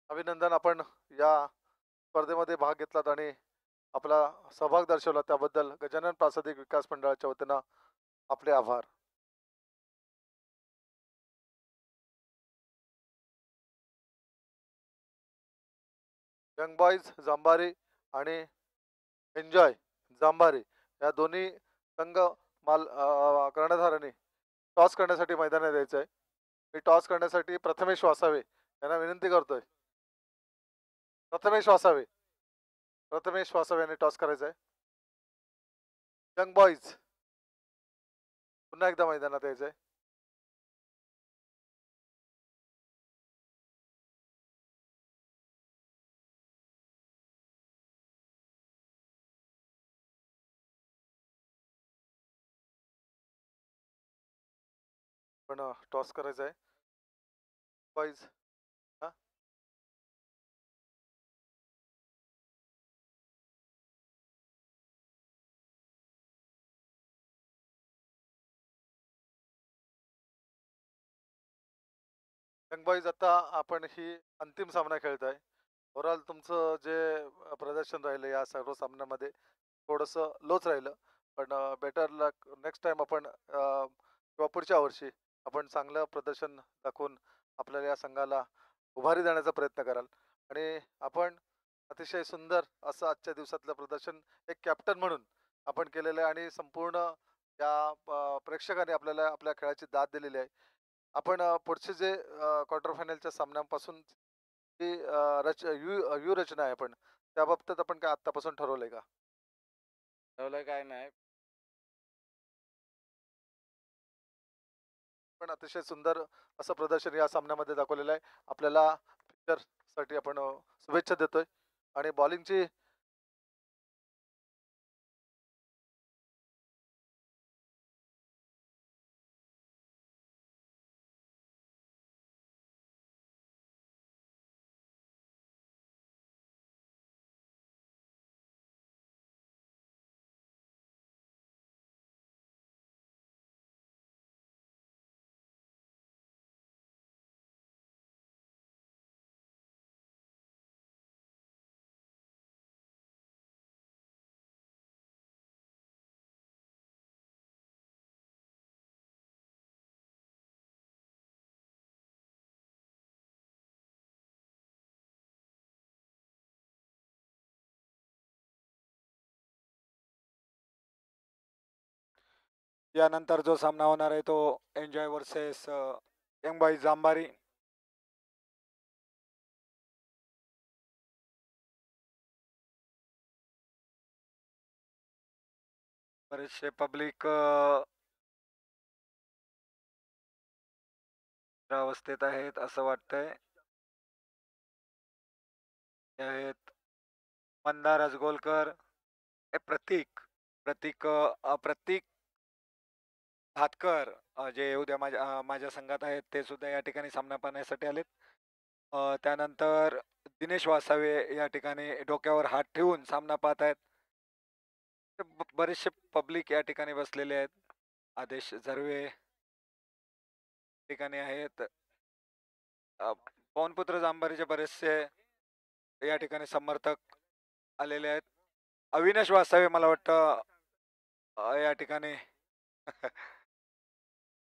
अभिनंदन. आपण या स्पर्धेमध्ये भाग घेतलात आणि आपला सहभाग दर्शवला त्याबद्दल गजानन प्रासादिक विकास मंडळाच्या वतीनं आपले आभार. यंग बॉईज जांभारी आणि एन्जॉय जांभारी या दोन्ही संघ कर्णधारांनी टॉस करण्यासाठी मैदानात यायचं आहे. मी टॉस करण्यासाठी प्रथमेश वासावे यांना विनंती करतोय. प्रथमेश वासावे यांनी टॉस करायचा आहे. यंग बॉईज पुन्हा एकदा मैदानात यायचं आहे. पण टॉस करायचा आहे बॉईज. हा, यंग बॉईज आता आपण ही अंतिम सामना खेळत आहे. ओव्हरऑल तुमचं जे प्रदर्शन राहिलं या सर्व सामन्यामध्ये थोडंसं लोच राहिलं. पण बेटर लक नेक्स्ट टाइम आपण किंवा पुढच्या वर्षी आपण चांगलं प्रदर्शन दाखवून आपल्याला या संघाला उभारी देण्याचा प्रयत्न कराल. आणि आपण अतिशय सुंदर असं आजच्या दिवसातलं प्रदर्शन एक कॅप्टन म्हणून आपण केलेलं आहे आणि संपूर्ण या प्रेक्षकांनी आपल्याला आपल्या खेळाची दाद दिलेली आहे. आपण पुढचे जे क्वार्टर फायनलच्या सामन्यांपासून जी व्यूह रचना आहे आपण त्या बाबतीत आपण काय आत्तापासून ठरवलंय का? ठेवलं काय नाही. पण अतिशय सुंदर असं प्रदर्शन या सामन्यामध्ये दाखवलेलं आहे. आपल्याला साठी आपण शुभेच्छा देतोय. आणि बॉलिंगची यानंतर जो सामना होणार आहे तो एन्जॉय वर्सेस यंग बॉईज जांभारी. बरेचसे पब्लिक अवस्थेत आहेत असं वाटतंय. ते आहेत मंदार अजगोलकर, प्रतीक प्रतीक प्रतीक भातकर जे उद्या माझ्या संघात आहेत ते सुद्धा या ठिकाणी सामना पाहण्यासाठी आलेत. त्यानंतर दिनेश वासावे या ठिकाणी डोक्यावर हात ठेवून सामना पाहत आहेत. बरेचसे पब्लिक या ठिकाणी बसलेले आहेत. आदेश झर्वे ठिकाणी आहेत. पवनपुत्र जांभारीचे बरेचसे या ठिकाणी समर्थक आलेले आहेत. अविनाश वासावे मला वाटतं या ठिकाणी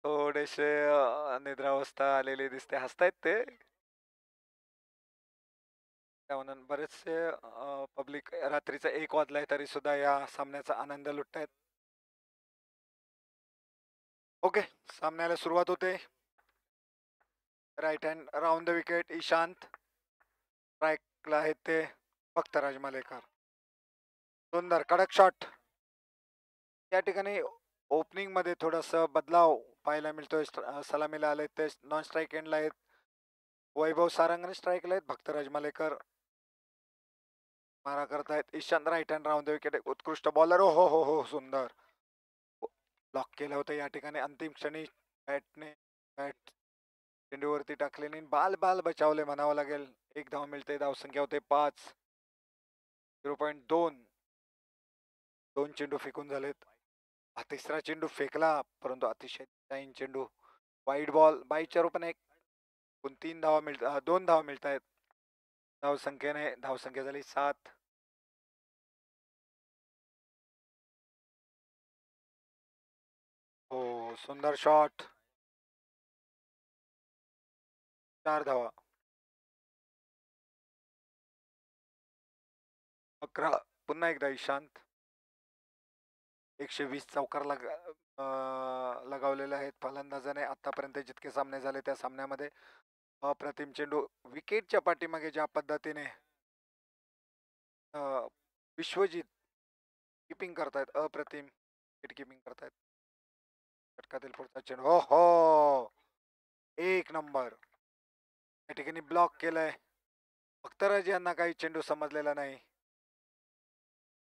थोडेसे निद्रावस्था आलेली दिसते. हसतायत ते. त्यामुळे बरेचसे पब्लिक रात्रीचा 1 वाजलाय तरी सुद्धा या सामन्याचा आनंद लुटतायत. ओके, सामन्याला सुरुवात होते. Right hand round the wicket Ishant. स्ट्राईकला आहेत ते भक्तराज मालेकर. सुंदर कडक शॉट. या ठिकाणी ओपनिंग मध्ये थोडासा बदलाव पाहायला मिळतोय. सलामीला आले ते नॉन स्ट्राईक एंडला आहेत वैभव सारंगने, स्ट्राईकला आहेत भक्तराज मालेकर. मारा करतायत Ishant. Right hand round the wicket. उत्कृष्ट बॉलर. हो हो हो सुंदर ब्लॉक केलं होतं या ठिकाणी. अंतिम क्षणी बॅट चेंडूवरती टाकले बाल बाल बचावले म्हणावं लागेल. 1 धाव मिळते. धावसंख्या होते 5. 0.2. 2 चेंडू फेकून झालेत. हा तिसरा चेंडू फेकला परंतु अतिशय टाईम चेंडू. Wide ball. बाईच्या रूपाने 2 धावा मिळत आहेत. धावसंख्या झाली 7. हो, सुंदर शॉट. 4 धावा. 11. पुन्हा एकदा ईशांत. 120 चौकार लगावलेले आहेत फलंदाजाने. आतापर्यंत जितके सामने झाले त्या सामन्यामध्ये अप्रतिम चेंडू. विकेटच्या पाठीमागे ज्या पद्धतीने विश्वजित किपिंग करतायत, अप्रतिम विकेट किपिंग करतायत. षटकातील पुढचा चेंडू, हो हो, 1 नंबर. या ठिकाणी ब्लॉक केलाय. भक्तराज यांना काही चेंडू समजलेला नाही.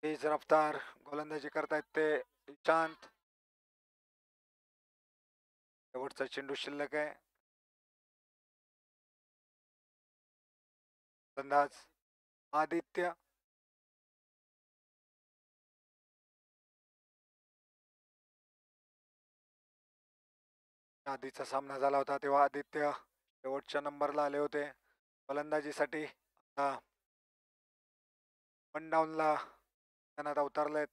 तेज रफ्तार गोलंदाजी करतायत ते ईशांत. शेवटचा चेंडू शिल्लक आहे. गोलंदाज आदित्य. आधीचा सामना झाला होता तेव्हा आदित्य शेवटच्या नंबरला आले होते फलंदाजीसाठी. आता 1 डाऊनला त्यांना अवतारलेत.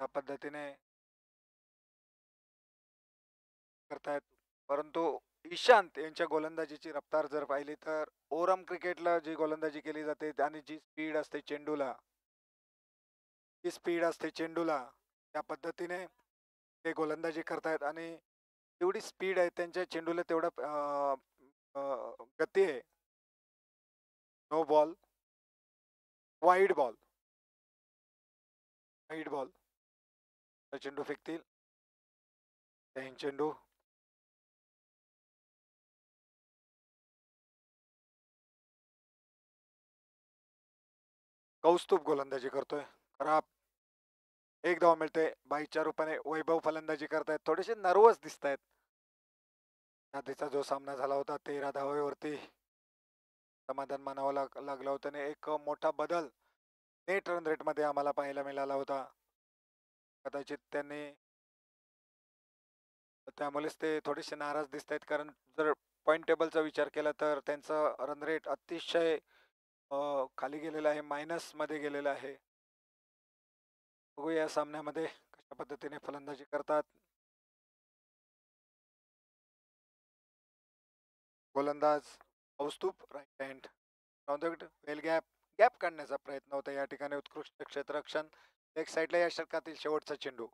त्या पद्धतीने करतायत. परंतु ईशांत यांच्या गोलंदाजीची रफ्तार जर पाहिली तर ओरम क्रिकेटला जी गोलंदाजी केली जाते आणि जी स्पीड असते चेंडूला, त्या पद्धतीने ते गोलंदाजी करतायत. आणि तेवढी स्पीड आहे त्यांच्या चेंडूला, तेवढा गती आहे. No ball, wide ball. चेंडू फेकतील. चेंडू कौस्तुभ गोलंदाजी करतोय. खराब. 1 धाव मिळते. 22च्या रूपाने वैभव फलंदाजी करतायत. थोडेसे नर्वस दिसत आहेत. आधीचा जो सामना झाला होता 13 धावेवरती समाधान मानावं लागलं होतं आणि एक मोठा बदल नेट रन रेट मध्ये आम्हाला पाहायला मिळाला होता. कदाचित त्यामुळेच ते थोडेसे नाराज दिसत आहेत. कारण जर पॉईंट टेबलचा विचार केला तर त्यांचं रन रेट अतिशय खाली गेलेलं आहे, मायनस मध्ये गेलेलं आहे. बघू या सामन्यामध्ये कशा पद्धतीने फलंदाजी करतात. गोलंदाज कौस्तुभ राईट हँड. वेल गॅप काढण्याचा प्रयत्न होता या ठिकाणी. उत्कृष्ट क्षेत्ररक्षण लेग साईडला या षटकातील शेवटचा चेंडू.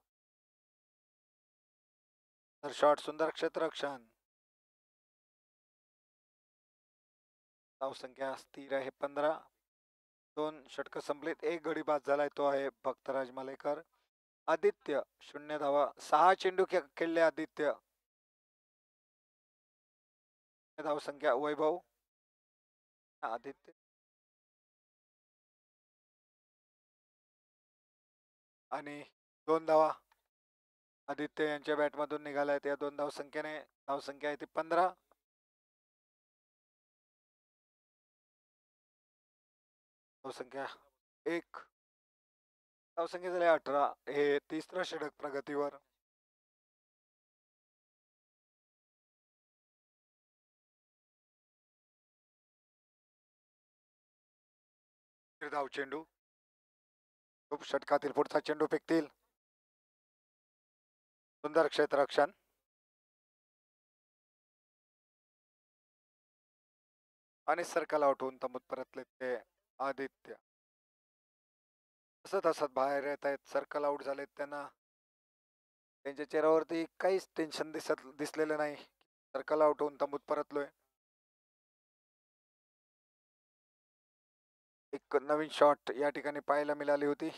तर शॉट, सुंदर क्षेत्ररक्षण. धावसंख्या स्थिर आहे 15. 2 षटक संपलीत. 1 गडी बाद झालाय, तो आहे भक्तराज मलेकर. आदित्य 0 धावा. 6 चेंडू खेळले आदित्य. धावसंख्या वैभव. आदित्य आणि 2 धावा आदित्य यांच्या बॅटमधून निघाल्या. या 2 धावसंख्येने धावसंख्या आहे ती 15. धावसंख्या 1. धावसंख्या झाली 18. हे 3रं षटक प्रगतीवर. धाव चेंडू. खूप षटकातील पुढचा चेंडू फेकतील. सुंदर क्षेत्ररक्षण. आणि सर्कल आउट होऊन तंबूत परतले ते आदित्य. हसत बाहेर येत आहेत. सर्कल आउट झालेत. त्यांना त्यांच्या चेहऱ्यावरती काहीच टेन्शन दिसलेलं नाही. सर्कल आउट होऊन तंबूत परतलोय. एक नवीन शॉट या ठिकाणी पाहायला मिळाली होती.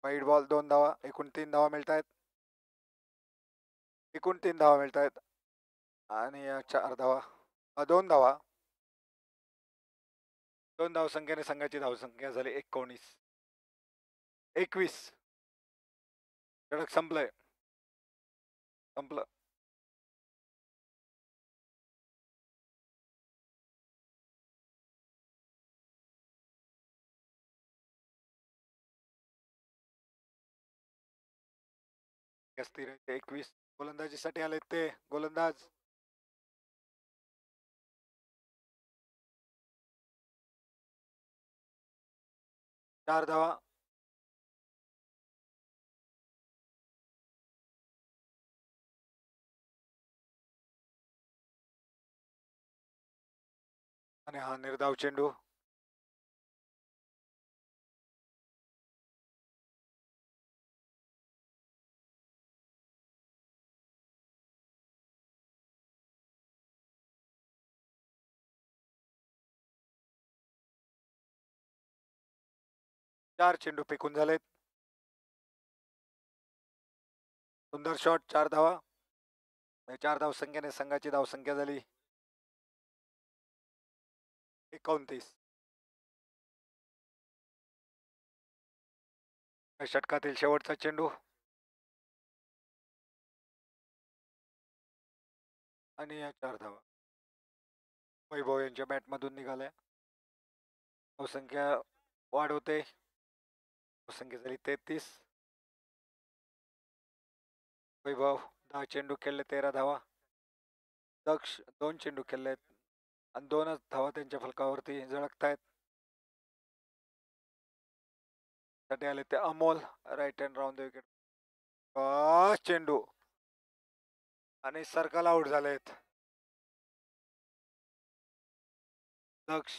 Wide ball. 2 धावा. एकूण 3 धावा मिळत आहेत. आणि 4 धावा, 2 धावा. 2 धावसंख्येने संघाची धावसंख्या झाली 21. षटक संपलं. स्थिर आहे. 21 गोलंदाजीसाठी आले ते गोलंदाज 4 धावा. आणि हा निर्धाव चेंडू. चार चेंडू फेकून झालेत. सुंदर शॉट. 4 धावा. 4 धावसंख्येने संघाची धावसंख्या झाली 29. या षटकातील शेवटचा चेंडू. आणि या 4 धावा वैभव यांच्या बॅटमधून निघाल्या. धावसंख्या वाढवते. धावसंख्या झाली 33. वैभव 10 चेंडू खेळले, 13 धावा. दक्ष 2 चेंडू खेळलेत आणि 2च धावा त्यांच्या फलकावरती झळकतायत. साठी आले ते Amol. Right hand round the wicket. चेंडू आणि सर्कल आउट झालेत. दक्ष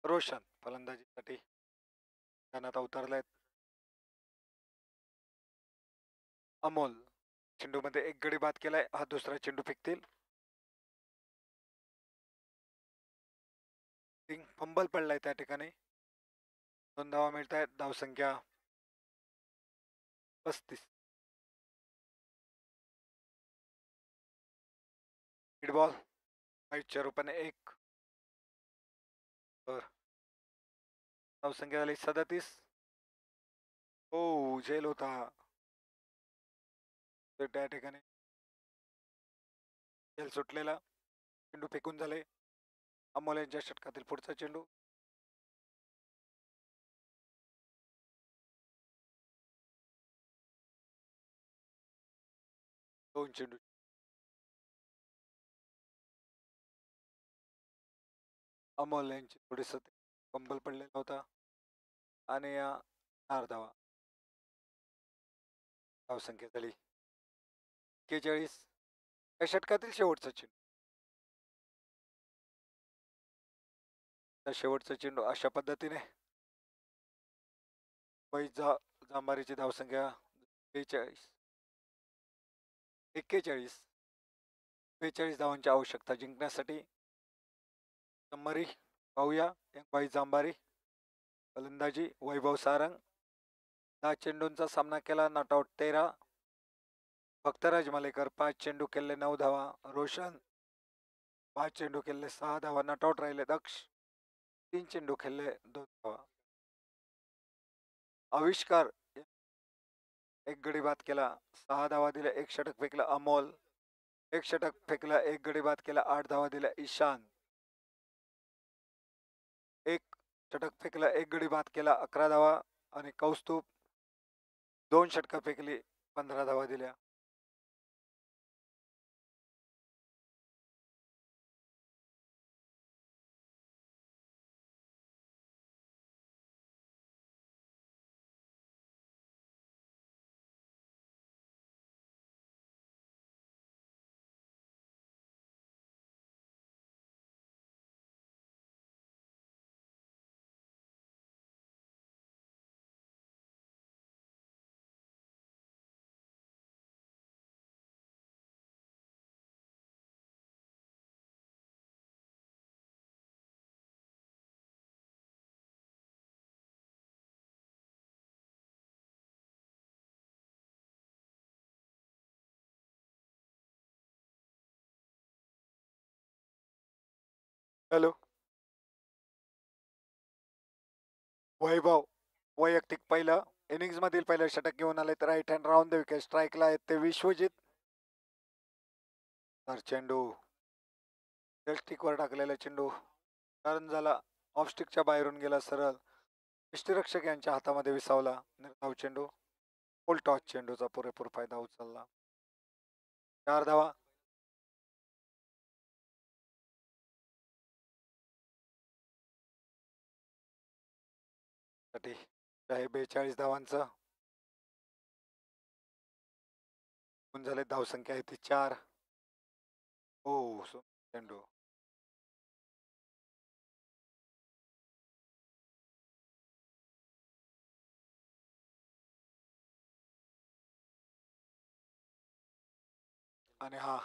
रोशन फलंदाजीसाठी मैदानात उतरलेत. अमोल चेंडू मध्ये एक गडी बाद केलाय. हा दुसरा चेंडू फेकतील. फंबल पडलाय त्या ठिकाणी. 2 धावा मिळत आहेत. धावसंख्या 35. बॉल वाईटच्या रूपाने 1. धावसंख्या झाली 37. हो झेल होता त्या ठिकाणी. झेल सुटलेला. चेंडू फेकून झाले. अमोल यांच्या षटकातील पुढचा चेंडू. दोन चेंडू. अमोल यांची थोडीस कंबल पडलेला होता आणि 4 धावा. धावसंख्या झाली 41. या षटकातील शेवटचा चेंडू. शेवटचा चेंडू अशा पद्धतीने. जांभारीची धावसंख्या 41. 42 धावांची आवश्यकता जिंकण्यासाठी. समरी पाहूया. बाई जांभारी फलंदाजी. वैभव सारंग 10 चेंडूंचा सामना केला. Not out 13. भक्तराज मालेकर 5 चेंडू खेळले, 9 धावा. रोशन 5 चेंडू खेळले, 6 धावा. नॉट आउट राहिले. दक्ष 3 चेंडू खेळले, 2 धावा. आविष्कार 1 गडी बाद केला, 6 धावा दिल्या. 1 षटक फेकला अमोल. 1 षटक फेकला, 1 गडी बाद केला, 8 धावा दिल्या ईशान. 1 षटक फेकला, 1 गडी बाद केला, 11 धावा. आणि कौस्तुभ 2 षटक फेकली, 15 धावा दिल्या. हॅलो. वैभव वैयक्तिक पहिलं इनिंग्स मधील पहिलं षटक घेऊन आले. तर right hand round the wicket. स्ट्राईकला आहेत ते विश्वजित. तर चेंडू स्टिकवर टाकलेला चेंडू टर्न झाला, ऑफ स्टिकच्या बाहेरून गेला, सरळ यष्टीरक्षक यांच्या हातामध्ये विसावला. निर्धाव चेंडू. फुल टॉस चेंडूचा पुरेपूर फायदा उचलला. 4 धावा. साठी आहे 42 धावांचं. होऊन झाले. धावसंख्या आहे ती 4. हो चेंडू आणि हा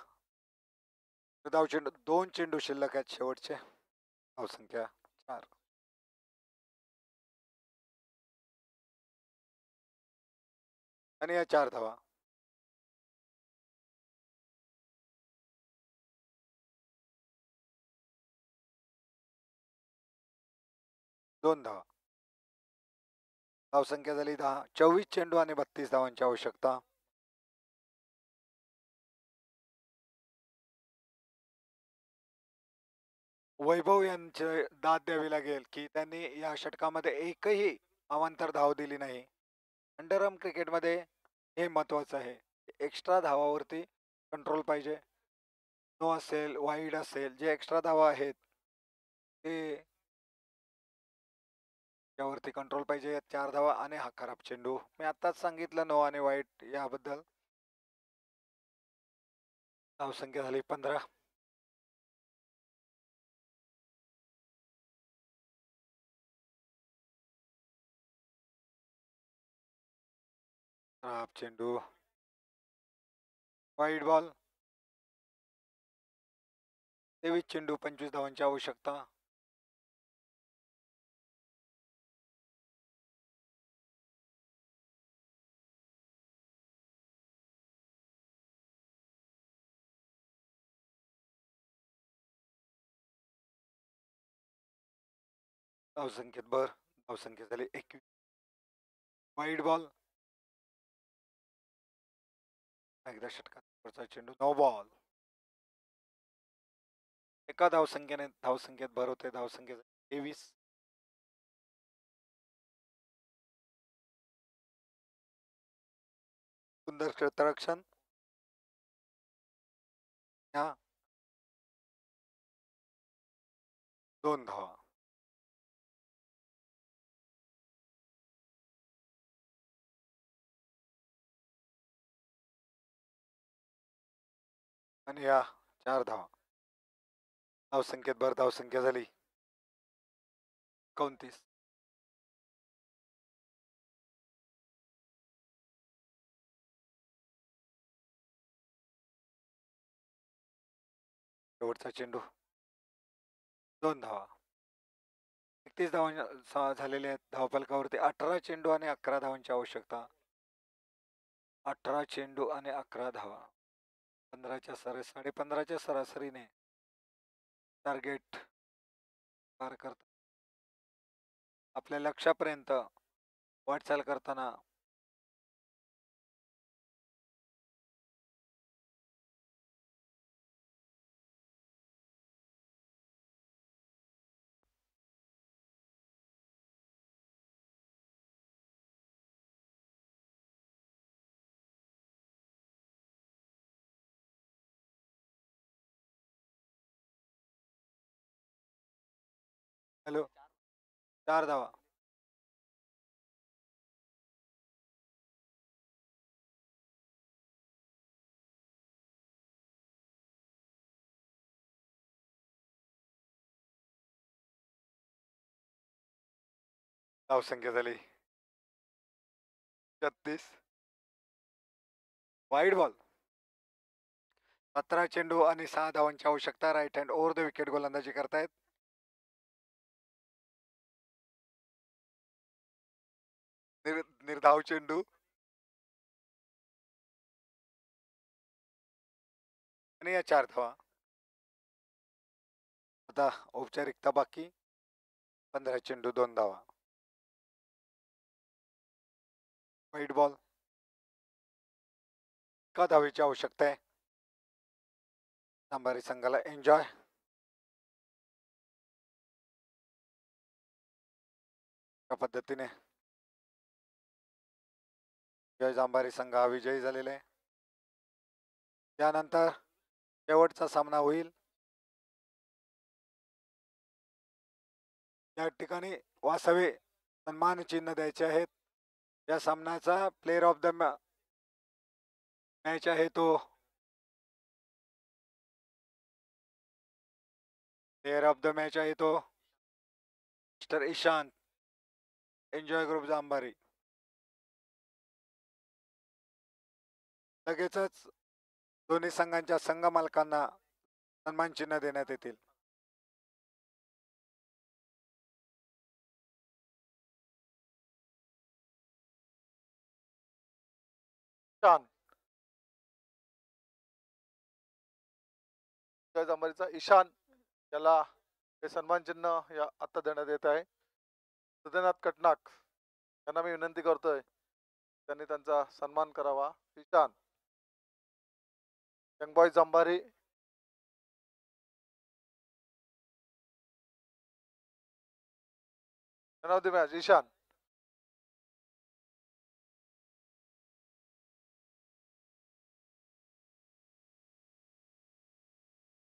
धाव चेंडू. 2 चेंडू शिल्लक आहेत शेवटचे. धावसंख्या 4. आणि या 4 धावा. दोन धावा. धावसंख्या झाली 10. 24 चेंडू आणि 32 धावांची आवश्यकता. वैभव यांचे दाद द्यावी लागेल की त्यांनी या षटकामध्ये एकही अवांतर धाव दिली नाही. अंडरआर्म क्रिकेटमध्ये हे महत्वाचं आहे. एक्स्ट्रा धावावरती कंट्रोल पाहिजे. नो असेल, वाईड असेल, जे एक्स्ट्रा धावा आहेत ते त्यावरती कंट्रोल पाहिजे. 4 धावा आणि हा खराब चेंडू. मी आताच सांगितलं नो आणि वाईड याबद्दल. धावसंख्या झाली 15. खराब चेंडू. Wide ball. 23 चेंडू 25 धावांची आवश्यकता. धावसंख्येत भर. धावसंख्या झाली 21. Wide ball. एकदा षटकाचा चेंडू. No ball. एका धावसंख्येत भर होते. धावसंख्या 23. सुंदर क्षेत्ररक्षण. हा 2 धावा. आणि या 4 धावा. धावसंख्येत भर. धावसंख्या झाली 29. शेवटचा चेंडू. 2 धावा. 31 धावा झालेले आहेत. धावफलकावरती 18 चेंडू आणि 11 धावांची आवश्यकता. 18 चेंडू आणि 11 धावा. 15च्या सरासरीने टार्गेट पार करत आपल्या लक्ष्यापर्यंत वाटचाल करताना हॅलो 4 धावा. धावसंख्या झाली 36. Wide ball. 17 चेंडू आणि 6 धावांची आवश्यकता. Right hand over the wicket गोलंदाजी करतायत. निर्धाव चेंडू. आणि या 4 धावा. आता औपचारिकता बाकी. 15 चेंडू 2 धावा. Wide ball. एका धावेची आवश्यकता आहे. सांबारी संघाला एन्जॉय. त्या पद्धतीने जय जांभारी संघ हा विजयी झालेला आहे. त्यानंतर शेवटचा सामना होईल. या ठिकाणी वासवे सन्मान चिन्ह द्यायचे आहेत. या सामन्याचा प्लेअर ऑफ द मॅच आहे तो प्लेअर ऑफ द मॅच आहे तो मिस्टर ईशांत, एन्जॉय ग्रुप जांभारी. लगेचच दोन्ही संघांच्या संघ मालकांना सन्मान चिन्ह देण्यात येतील. ईशान जय जांभारीचा ईशान याला हे सन्मान चिन्ह या आता देण्यात येत आहे. हृदयनाथ कटनाक यांना मी विनंती करतोय त्यांनी त्यांचा सन्मान करावा. ईशान यंग बॉय जांभारी man of the match Ishan.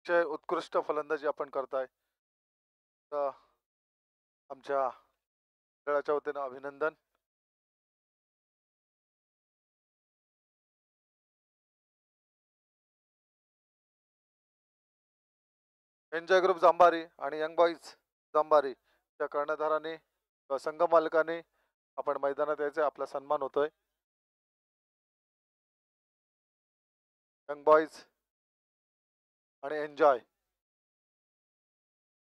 अतिशय उत्कृष्ट फलंदाजी आपण करताय. तर आमच्या मंडळाच्या वतीनं अभिनंदन. एन्जॉय ग्रुप जांभारी आणि यंग बॉईज जांभारी त्या कर्णधारांनी संघ मालकांनी आपण मैदानात यायचे. आपला सन्मान होतोय. यंग बॉईज आणि एन्जॉय